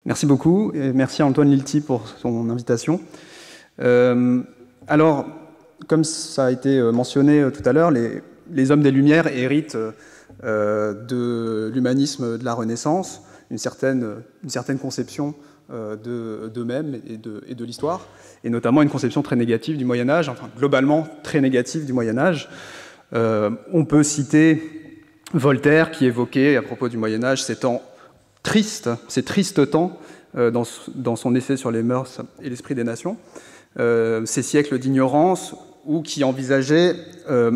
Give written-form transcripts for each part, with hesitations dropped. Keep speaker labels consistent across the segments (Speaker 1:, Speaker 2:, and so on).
Speaker 1: Merci beaucoup, et merci à Antoine Lilti pour son invitation. Alors, comme ça a été mentionné tout à l'heure, les hommes des Lumières héritent de l'humanisme de la Renaissance, une certaine conception d'eux-mêmes et de l'histoire, et notamment une conception très négative du Moyen-Âge, enfin globalement très négative du Moyen-Âge. On peut citer Voltaire qui évoquait à propos du Moyen-Âge ces temps tristes, ces tristes temps dans son essai sur les mœurs et l'esprit des nations, ces siècles d'ignorance, ou qui envisageait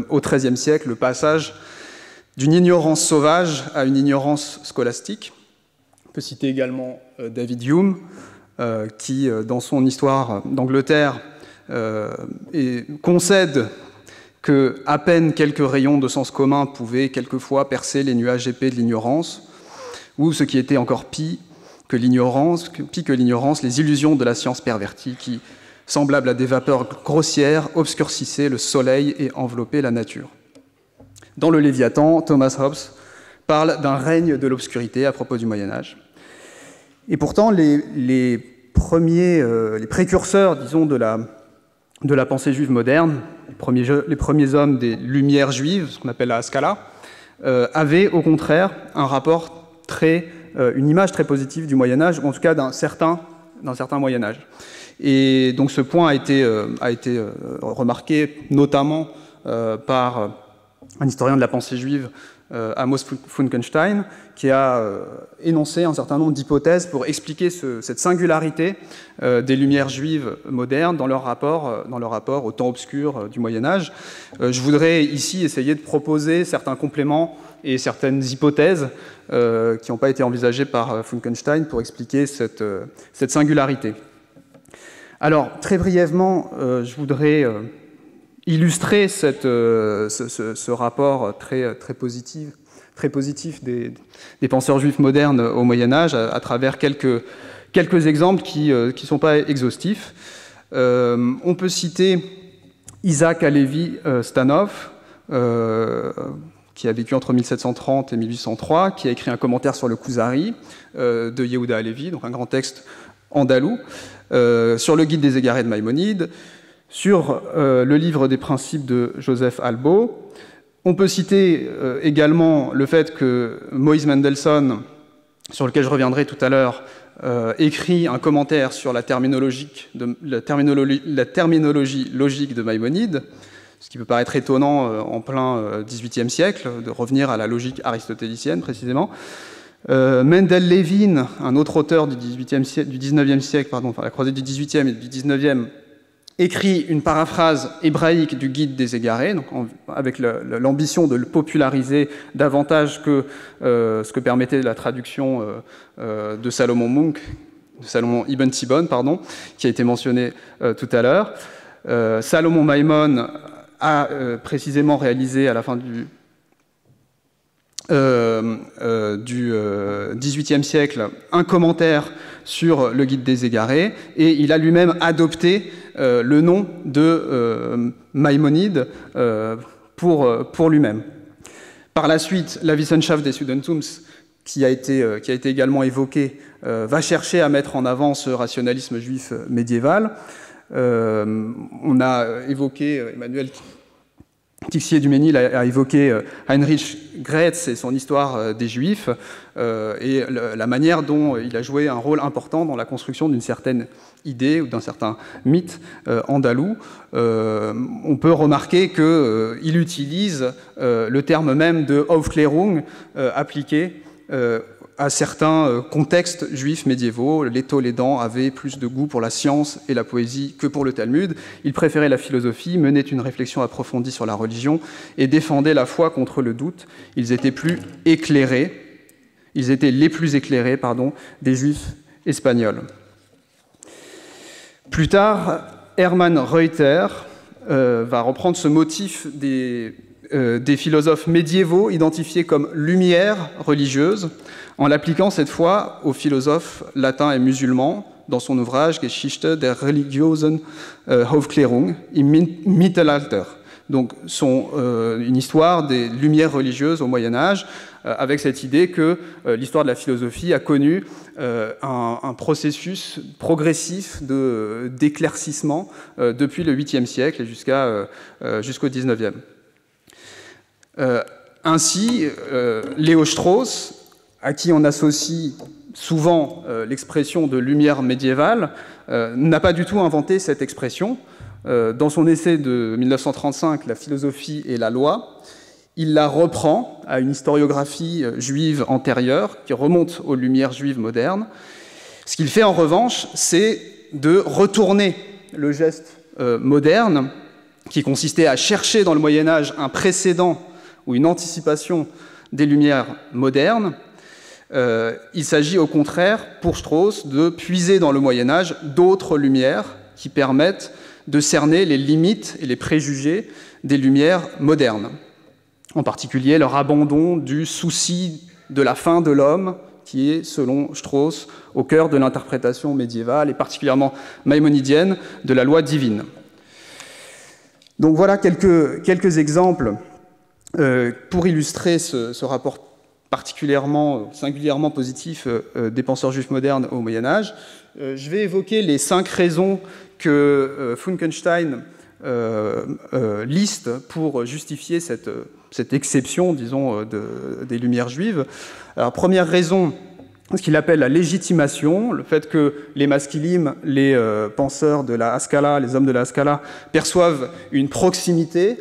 Speaker 1: au XIIIe siècle le passage d'une ignorance sauvage à une ignorance scolastique. On peut citer également David Hume, qui, dans son histoire d'Angleterre, concède que à peine quelques rayons de sens commun pouvaient quelquefois percer les nuages épais de l'ignorance, ou ce qui était encore pis que l'ignorance, les illusions de la science pervertie qui, semblables à des vapeurs grossières, obscurcissaient le soleil et enveloppaient la nature. Dans le Léviathan, Thomas Hobbes parle d'un règne de l'obscurité à propos du Moyen-Âge. Et pourtant, les précurseurs, disons, de la pensée juive moderne, les premiers hommes des Lumières juives, ce qu'on appelle la Haskalah, avaient au contraire un rapport une image très positive du Moyen-Âge, ou en tout cas d'un certain Moyen-Âge. Et donc ce point a été remarqué notamment par un historien de la pensée juive, Amos Funkenstein, qui a énoncé un certain nombre d'hypothèses pour expliquer cette singularité des Lumières juives modernes dans leur rapport au temps obscur du Moyen-Âge. Je voudrais ici essayer de proposer certains compléments et certaines hypothèses qui n'ont pas été envisagées par Funkenstein pour expliquer cette singularité. Alors, très brièvement, je voudrais illustrer ce rapport très positif des penseurs juifs modernes au Moyen-Âge à travers quelques exemples qui ne sont pas exhaustifs. On peut citer Isaac Halevi Stanov, qui a vécu entre 1730 et 1803, qui a écrit un commentaire sur le Kuzari de Yehuda Halevi, donc un grand texte andalou, sur le Guide des égarés de Maïmonide, sur le livre des principes de Joseph Albo. On peut citer également le fait que Moïse Mendelssohn, sur lequel je reviendrai tout à l'heure, écrit un commentaire sur la terminologie logique de Maïmonide, ce qui peut paraître étonnant en plein XVIIIe siècle, de revenir à la logique aristotélicienne précisément. Mendel Levin, un autre auteur du XIXe siècle, enfin la croisée du XVIIIe et du XIXe, écrit une paraphrase hébraïque du Guide des égarés, donc avec l'ambition de le populariser davantage que ce que permettait la traduction de Salomon Ibn Tibon, qui a été mentionné tout à l'heure. Salomon Maïmon a précisément réalisé à la fin du XVIIIe siècle un commentaire sur le Guide des égarés, et il a lui-même adopté le nom de Maïmonide pour lui-même. Par la suite, la Wissenschaft des Judentums, qui a été également évoqué, va chercher à mettre en avant ce rationalisme juif médiéval. On a évoqué, Emmanuel Tixier-Duménil a évoqué Heinrich Graetz et son histoire des Juifs, et la manière dont il a joué un rôle important dans la construction d'une certaine idée ou d'un certain mythe andalou. On peut remarquer qu'il utilise le terme même de Aufklärung appliqué à certains contextes juifs médiévaux. Les Tolédans avaient plus de goût pour la science et la poésie que pour le Talmud. Ils préféraient la philosophie, menaient une réflexion approfondie sur la religion et défendaient la foi contre le doute. Ils étaient les plus éclairés, des juifs espagnols. Plus tard, Hermann Reuter va reprendre ce motif des philosophes médiévaux identifiés comme lumières religieuses, en l'appliquant cette fois aux philosophes latins et musulmans dans son ouvrage Geschichte der religiösen Aufklärung im Mittelalter donc sont une histoire des lumières religieuses au Moyen-Âge, avec cette idée que l'histoire de la philosophie a connu un processus progressif d'éclaircissement depuis le 8e siècle jusqu'au 19e. Ainsi, Léo Strauss, à qui on associe souvent l'expression de lumière médiévale, n'a pas du tout inventé cette expression. Dans son essai de 1935, La philosophie et la loi, il la reprend à une historiographie juive antérieure qui remonte aux lumières juives modernes. Ce qu'il fait en revanche, c'est de retourner le geste moderne qui consistait à chercher dans le Moyen-Âge un précédent ou une anticipation des lumières modernes. Il s'agit au contraire, pour Strauss, de puiser dans le Moyen-Âge d'autres lumières qui permettent de cerner les limites et les préjugés des lumières modernes. En particulier, leur abandon du souci de la fin de l'homme, qui est, selon Strauss, au cœur de l'interprétation médiévale, et particulièrement maïmonidienne, de la loi divine. Donc voilà quelques exemples pour illustrer ce rapport singulièrement positif des penseurs juifs modernes au Moyen-Âge. Je vais évoquer les 5 raisons que Funkenstein liste pour justifier cette exception, disons, des Lumières juives. Alors, première raison, ce qu'il appelle la légitimation, le fait que les maskilim, les penseurs de la Haskalah, les hommes de la Haskalah, perçoivent une proximité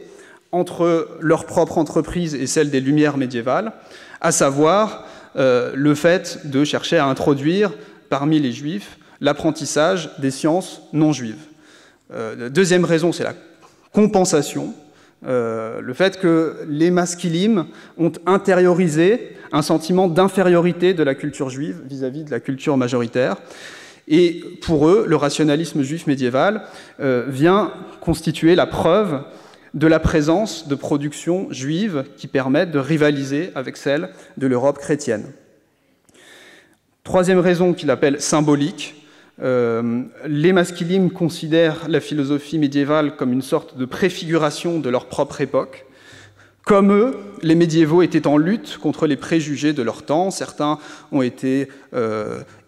Speaker 1: entre leur propre entreprise et celle des Lumières médiévales, à savoir le fait de chercher à introduire parmi les Juifs l'apprentissage des sciences non juives. Deuxième raison, c'est la compensation, le fait que les maskilim ont intériorisé un sentiment d'infériorité de la culture juive vis-à-vis de la culture majoritaire. Et pour eux, le rationalisme juif médiéval vient constituer la preuve de la présence de productions juives qui permettent de rivaliser avec celles de l'Europe chrétienne. Troisième raison qu'il appelle symbolique, les maskilim considèrent la philosophie médiévale comme une sorte de préfiguration de leur propre époque. Comme eux, les médiévaux étaient en lutte contre les préjugés de leur temps. Certains ont été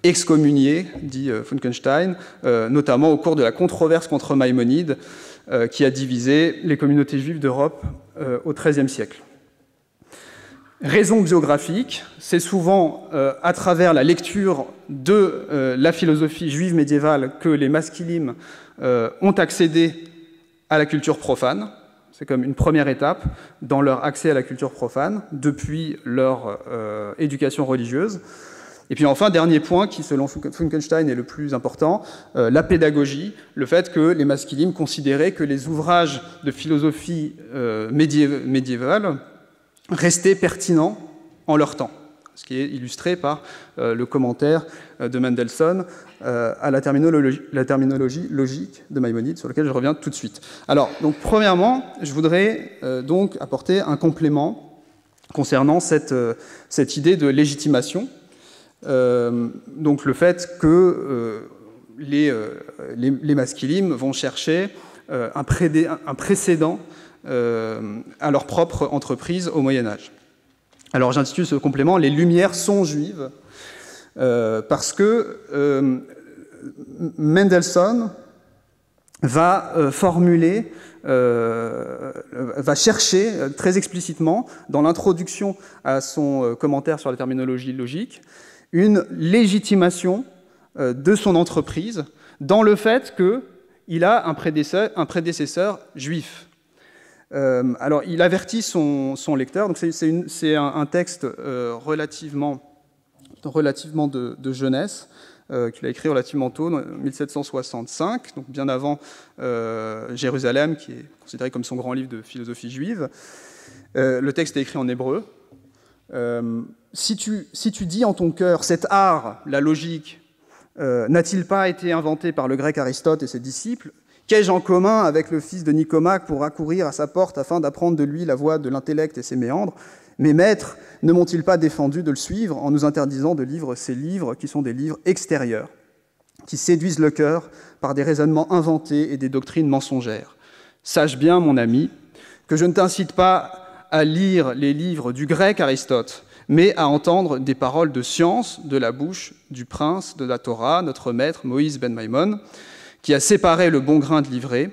Speaker 1: excommuniés, dit Funkenstein, notamment au cours de la controverse contre Maïmonide, qui a divisé les communautés juives d'Europe au XIIIe siècle. Raison biographique, c'est souvent à travers la lecture de la philosophie juive médiévale que les maskilim ont accédé à la culture profane. C'est comme une première étape dans leur accès à la culture profane depuis leur éducation religieuse. Et puis enfin, dernier point qui, selon Funkenstein, est le plus important, la pédagogie, le fait que les maskilim considéraient que les ouvrages de philosophie médiévale restaient pertinents en leur temps, ce qui est illustré par le commentaire de Mendelssohn à la terminologie logique de Maïmonide, sur lequel je reviens tout de suite. Alors, donc, premièrement, je voudrais donc apporter un complément concernant cette idée de légitimation. Donc le fait que les maskilim vont chercher un précédent à leur propre entreprise au Moyen-Âge. Alors j'intitule ce complément « Les Lumières sont juives » parce que Mendelssohn va va chercher très explicitement dans l'introduction à son commentaire sur la terminologie logique une légitimation de son entreprise dans le fait qu'il a un prédécesseur juif. Alors, il avertit son lecteur, donc c'est un texte relativement de jeunesse, qu'il a écrit relativement tôt, en 1765, donc bien avant Jérusalem, qui est considéré comme son grand livre de philosophie juive. Le texte est écrit en hébreu. Si tu dis en ton cœur, cet art, la logique, n'a-t-il pas été inventé par le grec Aristote et ses disciples? Qu'ai-je en commun avec le fils de Nicomaque pour accourir à sa porte afin d'apprendre de lui la voie de l'intellect et ses méandres? Mes maîtres ne m'ont-ils pas défendu de le suivre en nous interdisant de lire ces livres qui sont des livres extérieurs, qui séduisent le cœur par des raisonnements inventés et des doctrines mensongères? Sache bien, mon ami, que je ne t'incite pas à lire les livres du grec Aristote, mais à entendre des paroles de science de la bouche du prince de la Torah, notre maître Moïse ben Maïmon, qui a séparé le bon grain de l'ivraie,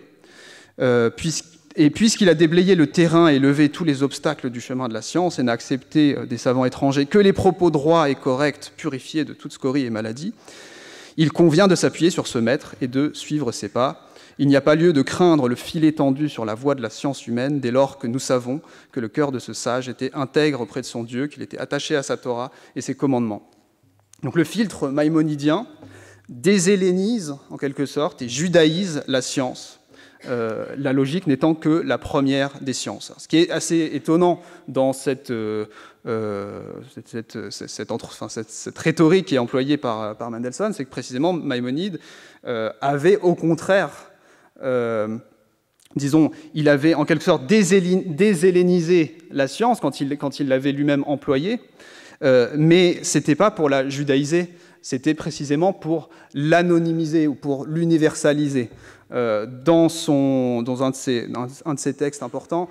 Speaker 1: et puisqu'il a déblayé le terrain et levé tous les obstacles du chemin de la science et n'a accepté des savants étrangers que les propos droits et corrects, purifiés de toute scorie et maladie, il convient de s'appuyer sur ce maître et de suivre ses pas. Il n'y a pas lieu de craindre le filet tendu sur la voie de la science humaine dès lors que nous savons que le cœur de ce sage était intègre auprès de son Dieu, qu'il était attaché à sa Torah et ses commandements. Donc le filtre maïmonidien déshellénise en quelque sorte et judaïse la science, la logique n'étant que la première des sciences. Ce qui est assez étonnant dans cette rhétorique qui est employée par Mendelssohn, c'est que précisément Maïmonide avait au contraire, disons, il avait en quelque sorte déshellénisé la science quand il l'avait lui-même employée, mais ce n'était pas pour la judaïser, c'était précisément pour l'anonymiser ou pour l'universaliser. Dans un de ses textes importants,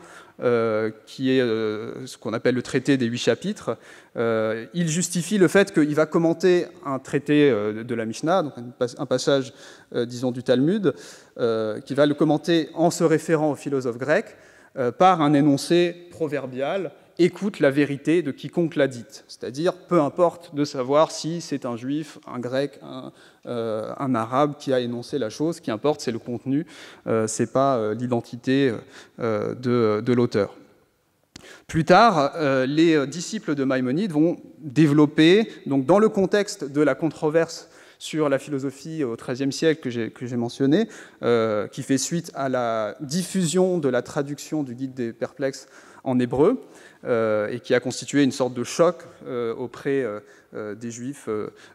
Speaker 1: qui est ce qu'on appelle le traité des 8 chapitres, il justifie le fait qu'il va commenter un traité de la Mishnah, donc un passage, disons, du Talmud, qu'il va le commenter en se référant aux philosophes grecs, par un énoncé proverbial: écoute la vérité de quiconque l'a dite. C'est-à-dire, peu importe de savoir si c'est un juif, un grec, un arabe qui a énoncé la chose, ce qui importe, c'est le contenu, c'est pas l'identité de l'auteur. Plus tard, les disciples de Maïmonide vont développer, donc dans le contexte de la controverse sur la philosophie au XIIIe siècle que j'ai mentionné, qui fait suite à la diffusion de la traduction du Guide des perplexes en hébreu, et qui a constitué une sorte de choc auprès des Juifs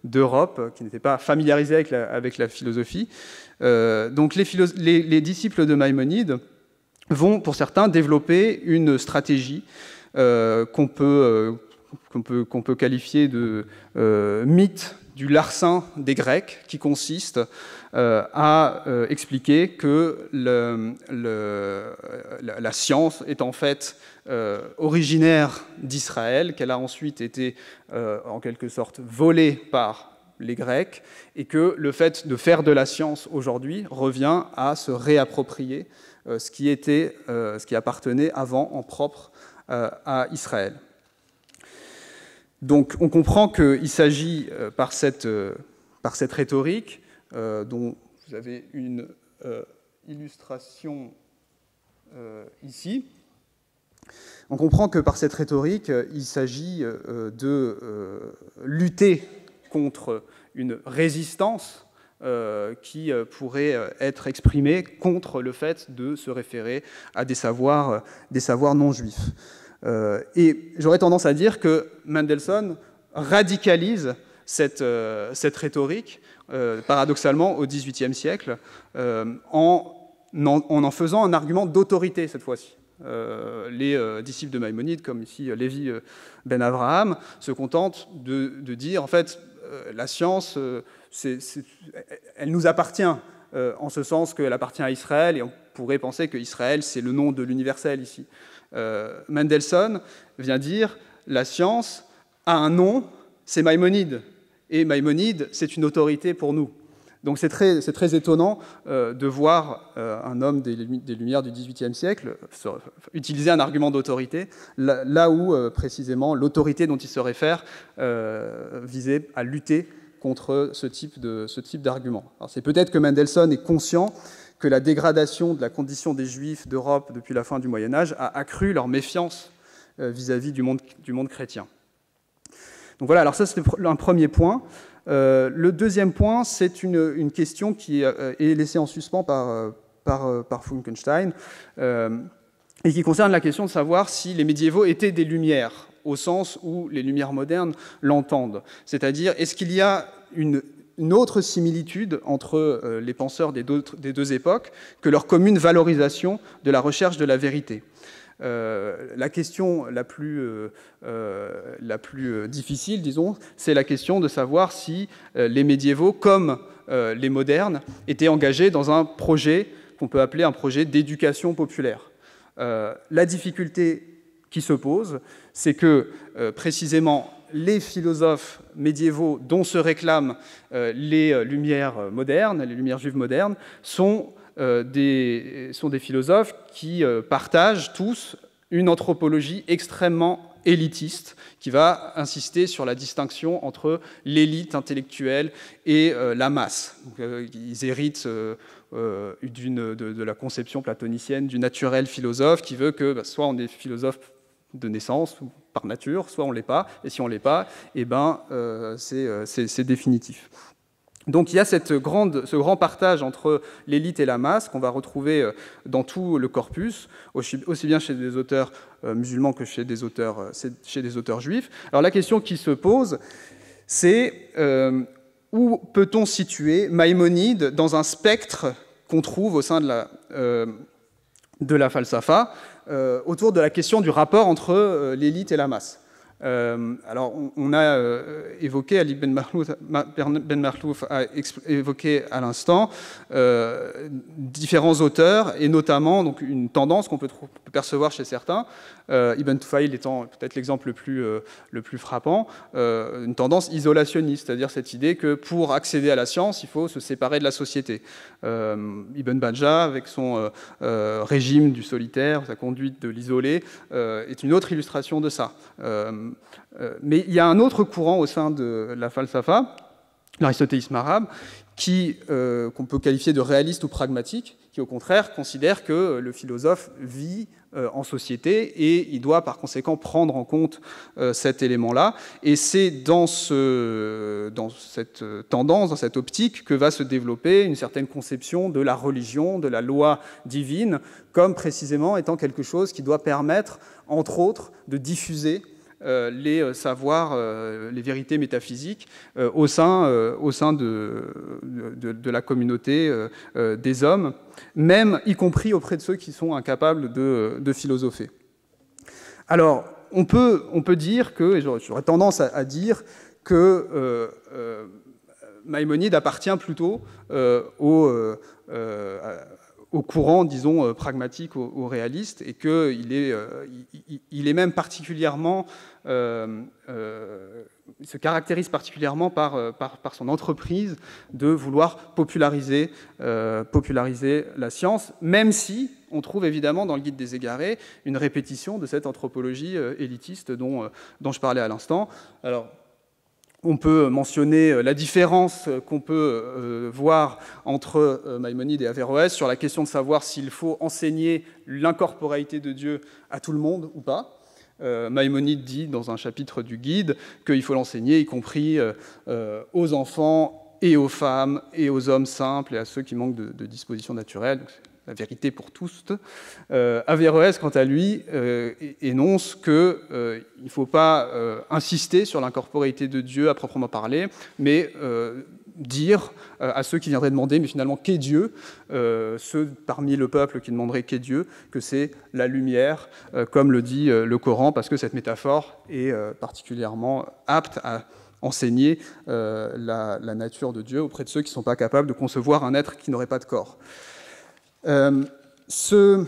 Speaker 1: d'Europe qui n'étaient pas familiarisés avec la philosophie. Donc les disciples de Maïmonide vont, pour certains, développer une stratégie qu'on peut qualifier de mythe du larcin des Grecs, qui consiste à expliquer que la science est en fait originaire d'Israël, qu'elle a ensuite été en quelque sorte volée par les Grecs, et que le fait de faire de la science aujourd'hui revient à se réapproprier ce qui appartenait avant en propre à Israël. Donc on comprend qu'il s'agit, par cette rhétorique, dont vous avez une illustration ici, on comprend que par cette rhétorique, il s'agit de lutter contre une résistance qui pourrait être exprimée contre le fait de se référer à des savoirs non juifs. Et j'aurais tendance à dire que Mendelssohn radicalise cette rhétorique, paradoxalement, au XVIIIe siècle, en faisant un argument d'autorité, cette fois-ci. Les disciples de Maïmonide, comme ici Lévi ben Avraham, se contentent de dire, en fait, la science, elle nous appartient, en ce sens qu'elle appartient à Israël, et on pourrait penser que Israël, c'est le nom de l'universel ici. Mendelssohn vient dire la science a un nom, c'est Maïmonide, et Maïmonide, c'est une autorité pour nous. Donc c'est très étonnant de voir un homme des Lumières du XVIIIe siècle utiliser un argument d'autorité, là où précisément l'autorité dont il se réfère visait à lutter contre ce type d'argument. Alors c'est peut-être que Mendelssohn est conscient que la dégradation de la condition des Juifs d'Europe depuis la fin du Moyen-Âge a accru leur méfiance vis-à-vis du monde chrétien. Donc voilà, alors ça c'est un premier point. Le deuxième point, c'est une question qui est laissée en suspens par Funkenstein et qui concerne la question de savoir si les médiévaux étaient des Lumières, au sens où les Lumières modernes l'entendent. C'est-à-dire, est-ce qu'il y a une autre similitude entre les penseurs des deux époques que leur commune valorisation de la recherche de la vérité. La question la plus difficile, disons, c'est la question de savoir si les médiévaux, comme les modernes, étaient engagés dans un projet qu'on peut appeler un projet d'éducation populaire. La difficulté qui se pose, c'est que précisément les philosophes médiévaux dont se réclament les Lumières modernes, les Lumières juives modernes, sont des philosophes qui partagent tous une anthropologie extrêmement élitiste, qui va insister sur la distinction entre l'élite intellectuelle et la masse. Donc, ils héritent de la conception platonicienne du naturel philosophe, qui veut que soit on est philosophe de naissance, ou par nature, soit on ne l'est pas, et si on ne l'est pas, eh ben, c'est définitif. Donc il y a ce grand partage entre l'élite et la masse qu'on va retrouver dans tout le corpus, aussi bien chez des auteurs musulmans que chez des auteurs juifs. Alors la question qui se pose, c'est où peut-on situer Maïmonide dans un spectre qu'on trouve au sein de la falsafa, autour de la question du rapport entre l'élite et la masse. Alors, on a évoqué, Ali Ben Marlouf a évoqué à l'instant différents auteurs, et notamment donc, une tendance qu'on peut percevoir chez certains, Ibn Tufaïl étant peut-être l'exemple le plus frappant, une tendance isolationniste, c'est-à-dire cette idée que pour accéder à la science, il faut se séparer de la société. Ibn Bajjah, avec son régime du solitaire, sa conduite de l'isolé, est une autre illustration de ça. Mais il y a un autre courant au sein de la falsafa, l'aristotélisme arabe, qu'on peut qualifier de réaliste ou pragmatique, qui au contraire considère que le philosophe vit en société et il doit par conséquent prendre en compte cet élément-là. Et c'est dans cette tendance, dans cette optique, que va se développer une certaine conception de la religion, de la loi divine, comme précisément étant quelque chose qui doit permettre, entre autres, de diffuser les savoirs, les vérités métaphysiques au sein de la communauté des hommes, même y compris auprès de ceux qui sont incapables de philosopher. Alors, on peut dire que, et j'aurais tendance à dire que Maïmonide appartient plutôt au courant, disons, pragmatique, au réaliste, et qu'il est même particulièrement, il se caractérise particulièrement par son entreprise de vouloir populariser la science, même si on trouve évidemment dans le Guide des Égarés une répétition de cette anthropologie élitiste dont je parlais à l'instant. Alors, on peut mentionner la différence qu'on peut voir entre Maïmonide et Averroès sur la question de savoir s'il faut enseigner l'incorporéité de Dieu à tout le monde ou pas. Maïmonide dit dans un chapitre du Guide qu'il faut l'enseigner, y compris aux enfants et aux femmes et aux hommes simples et à ceux qui manquent de dispositions naturelles. Donc, la vérité pour tous. Averroès, quant à lui, énonce qu'il ne faut pas insister sur l'incorporéité de Dieu à proprement parler, mais dire à ceux qui viendraient demander, mais finalement, qu'est Dieu, ceux parmi le peuple qui demanderaient qu'est Dieu, que c'est la lumière, comme le dit le Coran, parce que cette métaphore est particulièrement apte à enseigner la nature de Dieu auprès de ceux qui ne sont pas capables de concevoir un être qui n'aurait pas de corps. Ce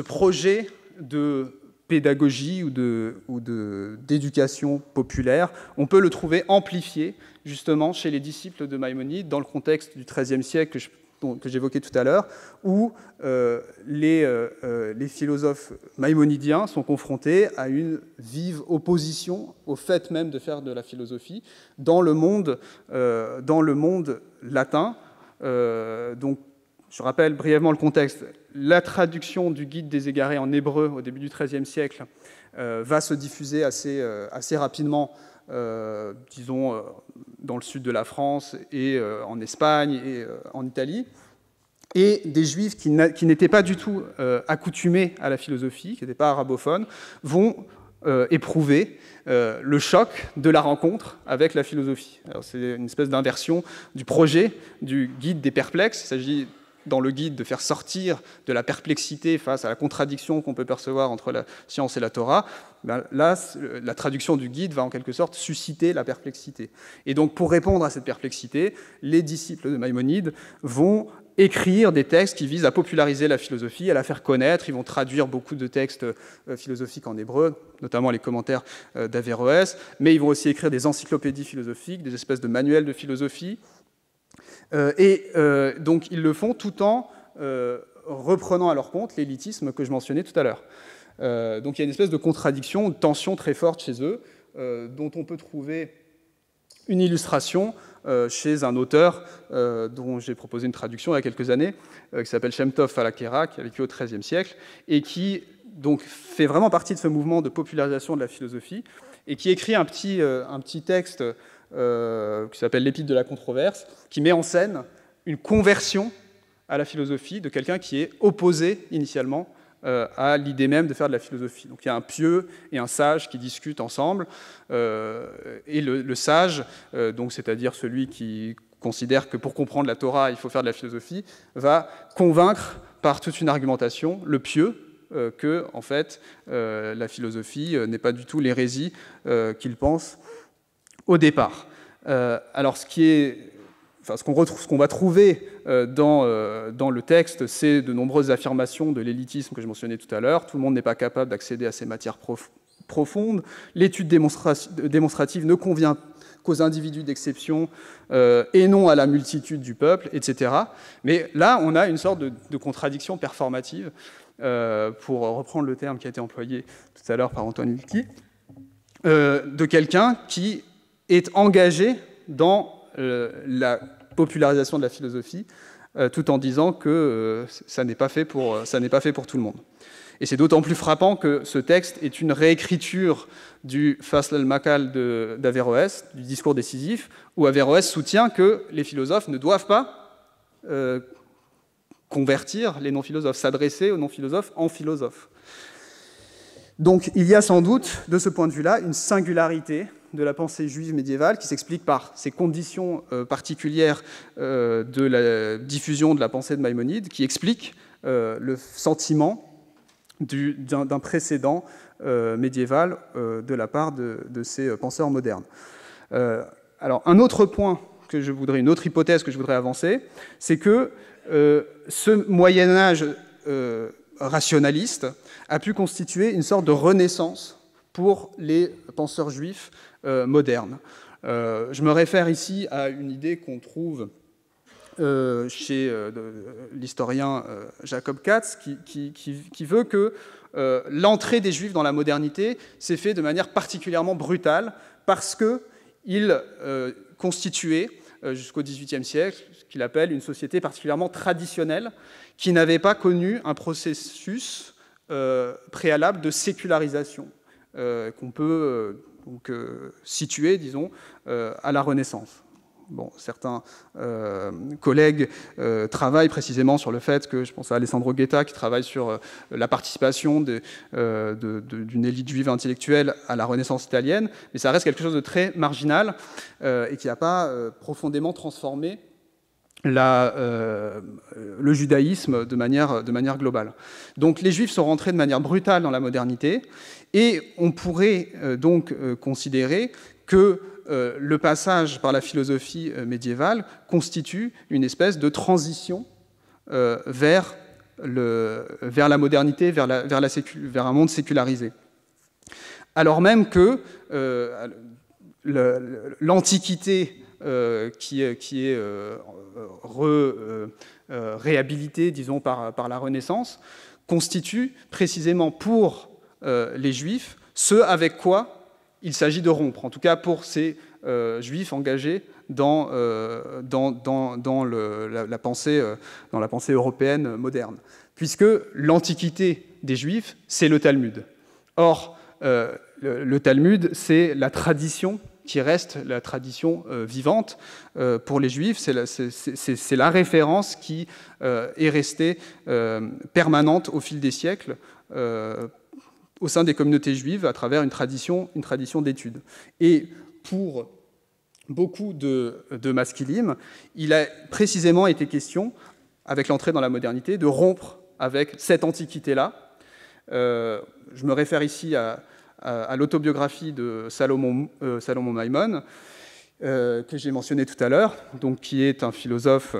Speaker 1: projet de pédagogie ou d'éducation populaire, on peut le trouver amplifié justement chez les disciples de Maïmonide dans le contexte du XIIIe siècle que j'évoquais tout à l'heure, où les philosophes maïmonidiens sont confrontés à une vive opposition au fait même de faire de la philosophie dans le monde latin. Donc, je rappelle brièvement le contexte. La traduction du Guide des Égarés en hébreu au début du XIIIe siècle va se diffuser assez rapidement, disons, dans le sud de la France et en Espagne et en Italie. Et des juifs qui n'étaient pas du tout accoutumés à la philosophie, qui n'étaient pas arabophones, vont éprouver le choc de la rencontre avec la philosophie. C'est une espèce d'inversion du projet du Guide des perplexes. Il s'agit dans le guide de faire sortir de la perplexité face à la contradiction qu'on peut percevoir entre la science et la Torah. Là, la traduction du guide va en quelque sorte susciter la perplexité. Et donc, pour répondre à cette perplexité, les disciples de Maïmonide vont écrire des textes qui visent à populariser la philosophie, à la faire connaître. Ils vont traduire beaucoup de textes philosophiques en hébreu, notamment les commentaires d'Averroès, mais ils vont aussi écrire des encyclopédies philosophiques, des espèces de manuels de philosophie. Donc ils le font tout en reprenant à leur compte l'élitisme que je mentionnais tout à l'heure. Donc il y a une espèce de contradiction, de tension très forte chez eux, dont on peut trouver une illustration chez un auteur dont j'ai proposé une traduction il y a quelques années, qui s'appelle Shem Tov Falakera, qui a vécu au XIIIe siècle, et qui donc, fait vraiment partie de ce mouvement de popularisation de la philosophie, et qui écrit un petit texte qui s'appelle l'Épître de la controverse, qui met en scène une conversion à la philosophie de quelqu'un qui est opposé initialement à l'idée même de faire de la philosophie. Donc il y a un pieux et un sage qui discutent ensemble, et le sage, donc c'est-à-dire celui qui considère que pour comprendre la Torah, il faut faire de la philosophie, va convaincre par toute une argumentation le pieux que, en fait, la philosophie n'est pas du tout l'hérésie qu'il pense au départ. Alors ce qu'on va trouver dans le texte, c'est de nombreuses affirmations de l'élitisme que je mentionnais tout à l'heure. Tout le monde n'est pas capable d'accéder à ces matières profondes. L'étude démonstrative ne convient qu'aux individus d'exception et non à la multitude du peuple, etc. Mais là, on a une sorte de contradiction performative, pour reprendre le terme qui a été employé tout à l'heure par Antoine Wilkie, de quelqu'un qui est engagé dans la popularisation de la philosophie, tout en disant que ça n'est pas fait pour tout le monde. Et c'est d'autant plus frappant que ce texte est une réécriture du Fasl al-Maqal d'Averroès, du discours décisif, où Averroès soutient que les philosophes ne doivent pas convertir les non-philosophes, s'adresser aux non-philosophes en philosophes. Donc il y a sans doute, de ce point de vue-là, une singularité de la pensée juive médiévale qui s'explique par ces conditions particulières de la diffusion de la pensée de Maïmonide, qui expliquent le sentiment d'un précédent médiéval de la part de ces penseurs modernes. Alors, un autre point une autre hypothèse que je voudrais avancer, c'est que ce Moyen-Âge rationaliste a pu constituer une sorte de renaissance pour les penseurs juifs modernes. Je me réfère ici à une idée qu'on trouve chez l'historien Jacob Katz, qui veut que l'entrée des Juifs dans la modernité s'est faite de manière particulièrement brutale, parce qu'ils constituaient, jusqu'au XVIIIe siècle, ce qu'il appelle une société particulièrement traditionnelle, qui n'avait pas connu un processus préalable de sécularisation, qu'on peut situer, disons, à la Renaissance. Bon, certains collègues travaillent précisément sur le fait que, je pense à Alessandro Getta, qui travaille sur la participation d'une élite juive intellectuelle à la Renaissance italienne, mais ça reste quelque chose de très marginal et qui n'a pas profondément transformé le judaïsme de manière globale. Donc les Juifs sont rentrés de manière brutale dans la modernité, et on pourrait donc considérer que le passage par la philosophie médiévale constitue une espèce de transition vers la modernité, vers un monde sécularisé. Alors même que l'Antiquité qui est réhabilitée, disons, par la Renaissance, constitue précisément pour les Juifs ce avec quoi il s'agit de rompre, en tout cas pour ces Juifs engagés dans la pensée européenne moderne, puisque l'Antiquité des Juifs, c'est le Talmud. Or, le Talmud, c'est la tradition qui reste la tradition vivante pour les Juifs, c'est la référence qui est restée permanente au fil des siècles au sein des communautés juives à travers une tradition d'études. Et pour beaucoup de maskilim, il a précisément été question, avec l'entrée dans la modernité, de rompre avec cette antiquité-là. Je me réfère ici à l'autobiographie de Salomon Maimon, que j'ai mentionné tout à l'heure, donc qui est un philosophe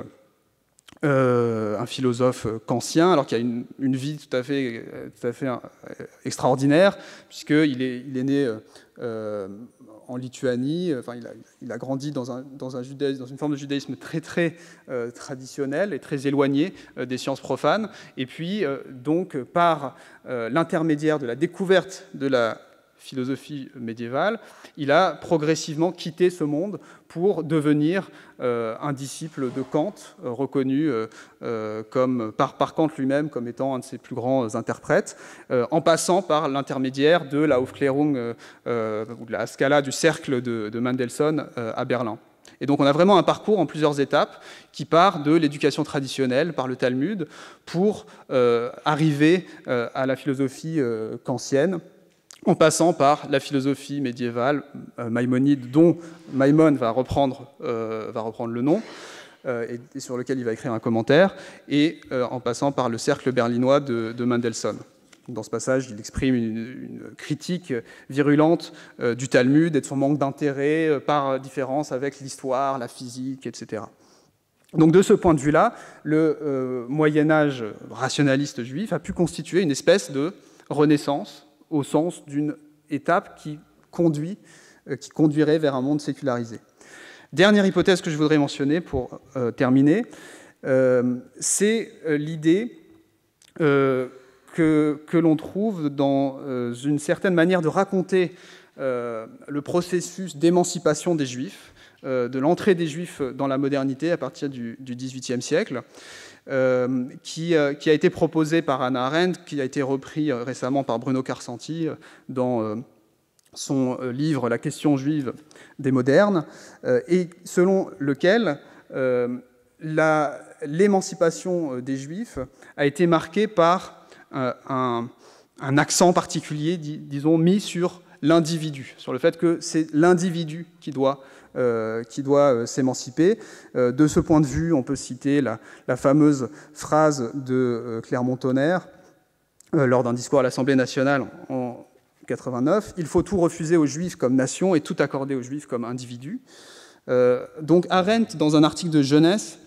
Speaker 1: un philosophe kantien, alors qu'il a une vie tout à fait extraordinaire, puisqu'il est né en Lituanie. Enfin, il a grandi dans une forme de judaïsme très traditionnel et très éloigné des sciences profanes. Et puis, donc, par l'intermédiaire de la découverte de la philosophie médiévale, il a progressivement quitté ce monde pour devenir un disciple de Kant, reconnu par Kant lui-même comme étant un de ses plus grands interprètes, en passant par l'intermédiaire de la Aufklärung, ou de la Scala du cercle de Mendelssohn à Berlin. Et donc on a vraiment un parcours en plusieurs étapes qui part de l'éducation traditionnelle par le Talmud pour arriver à la philosophie kantienne, en passant par la philosophie médiévale maïmonide, dont Maïmonide va reprendre le nom, et sur lequel il va écrire un commentaire, et en passant par le cercle berlinois de Mendelssohn. Dans ce passage, il exprime une critique virulente du Talmud et de son manque d'intérêt par différence avec l'histoire, la physique, etc. Donc de ce point de vue-là, le Moyen-Âge rationaliste juif a pu constituer une espèce de renaissance au sens d'une étape qui conduirait vers un monde sécularisé. Dernière hypothèse que je voudrais mentionner pour terminer, c'est l'idée que l'on trouve dans une certaine manière de raconter le processus d'émancipation des Juifs, de l'entrée des Juifs dans la modernité à partir du XVIIIe siècle, qui a été proposé par Hannah Arendt, qui a été repris récemment par Bruno Karsanti dans son livre « La question juive des modernes », et selon lequel l'émancipation des Juifs a été marquée par un accent particulier, disons, mis sur l'individu, sur le fait que c'est l'individu qui doit s'émanciper. De ce point de vue, on peut citer la fameuse phrase de Clermont-Tonnerre lors d'un discours à l'Assemblée nationale en 89, « Il faut tout refuser aux Juifs comme nation et tout accorder aux Juifs comme individus ». Donc Arendt, dans un article de Jeunesse,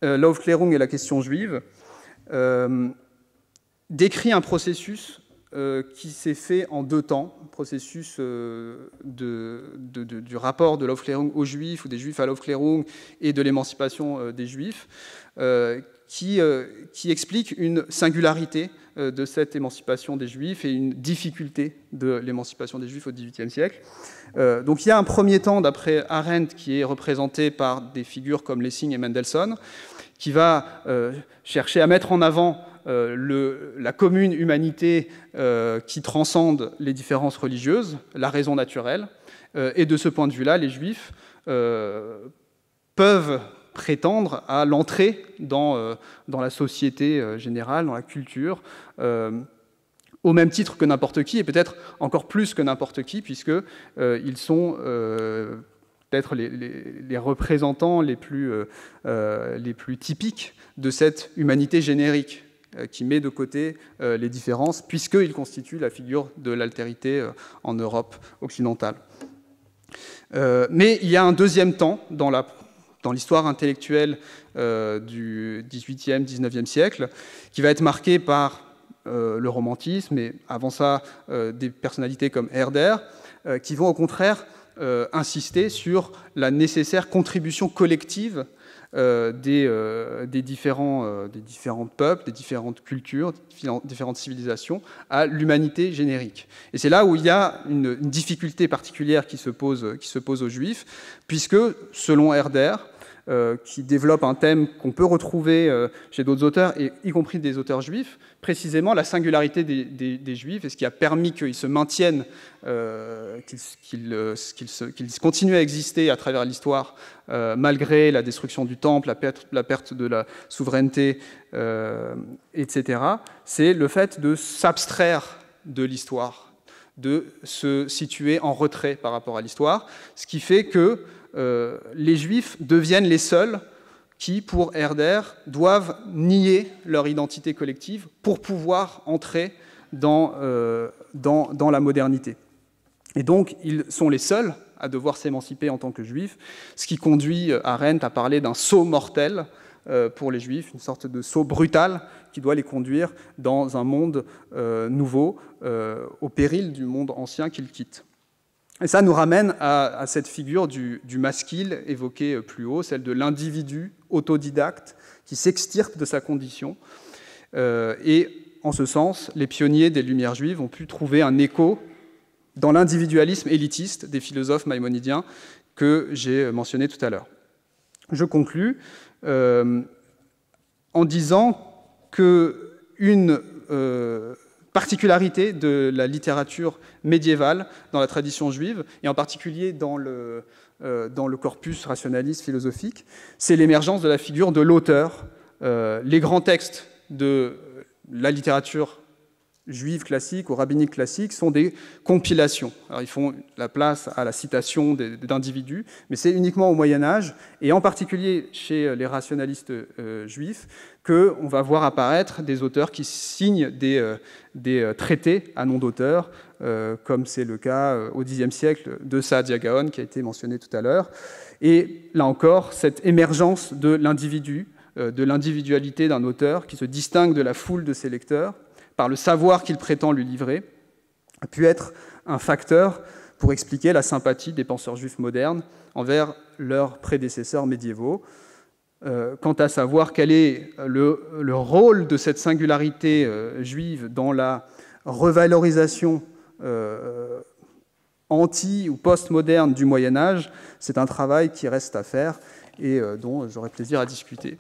Speaker 1: L'Aufklärung et la question juive, décrit un processus qui s'est fait en deux temps, processus du rapport de l'Aufklärung aux Juifs ou des Juifs à l'Aufklärung et de l'émancipation des Juifs, qui explique une singularité de cette émancipation des Juifs et une difficulté de l'émancipation des Juifs au XVIIIe siècle. Donc il y a un premier temps, d'après Arendt, qui est représenté par des figures comme Lessing et Mendelssohn, qui va chercher à mettre en avant la commune humanité qui transcende les différences religieuses, la raison naturelle. Et de ce point de vue-là, les Juifs peuvent prétendre à l'entrée dans la société générale, dans la culture, au même titre que n'importe qui, et peut-être encore plus que n'importe qui, puisqu'ils sont peut-être les représentants les plus typiques de cette humanité générique qui met de côté les différences, puisqu'ils constituent la figure de l'altérité en Europe occidentale. Mais il y a un deuxième temps dans l'histoire intellectuelle du XVIIIe, XIXe siècle, qui va être marqué par le romantisme, et avant ça, des personnalités comme Herder, qui vont au contraire insister sur la nécessaire contribution collective des différents peuples, des différentes cultures, des différentes civilisations à l'humanité générique. Et c'est là où il y a une difficulté particulière qui se pose aux Juifs, puisque, selon Herder, qui développe un thème qu'on peut retrouver chez d'autres auteurs, et y compris des auteurs juifs, précisément la singularité des Juifs, et ce qui a permis qu'ils se maintiennent, qu'ils continuent à exister à travers l'histoire, malgré la destruction du temple, la perte de la souveraineté, etc., c'est le fait de s'abstraire de l'histoire, de se situer en retrait par rapport à l'histoire, ce qui fait que les Juifs deviennent les seuls qui, pour Herder, doivent nier leur identité collective pour pouvoir entrer dans la modernité. Et donc, ils sont les seuls à devoir s'émanciper en tant que Juifs, ce qui conduit Arendt à parler d'un saut mortel pour les Juifs, une sorte de saut brutal qui doit les conduire dans un monde nouveau, au péril du monde ancien qu'ils quittent. Et ça nous ramène à cette figure du masquil évoquée plus haut, celle de l'individu autodidacte qui s'extirpe de sa condition. Et en ce sens, les pionniers des Lumières juives ont pu trouver un écho dans l'individualisme élitiste des philosophes maïmonidiens que j'ai mentionné tout à l'heure. Je conclus en disant qu'une particularité de la littérature médiévale dans la tradition juive, et en particulier dans le corpus rationaliste philosophique, c'est l'émergence de la figure de l'auteur. Les grands textes de la littérature juive classique ou rabbinique classique sont des compilations. Alors, ils font la place à la citation d'individus, mais c'est uniquement au Moyen-Âge, et en particulier chez les rationalistes juifs, qu'on va voir apparaître des auteurs qui signent des traités à nom d'auteur, comme c'est le cas au Xe siècle de Saadia Gaon, qui a été mentionné tout à l'heure. Et là encore, cette émergence de l'individu, de l'individualité d'un auteur qui se distingue de la foule de ses lecteurs, par le savoir qu'il prétend lui livrer, a pu être un facteur pour expliquer la sympathie des penseurs juifs modernes envers leurs prédécesseurs médiévaux. Quant à savoir quel est le rôle de cette singularité juive dans la revalorisation anti- ou post-moderne du Moyen-Âge, c'est un travail qui reste à faire et dont j'aurai plaisir à discuter.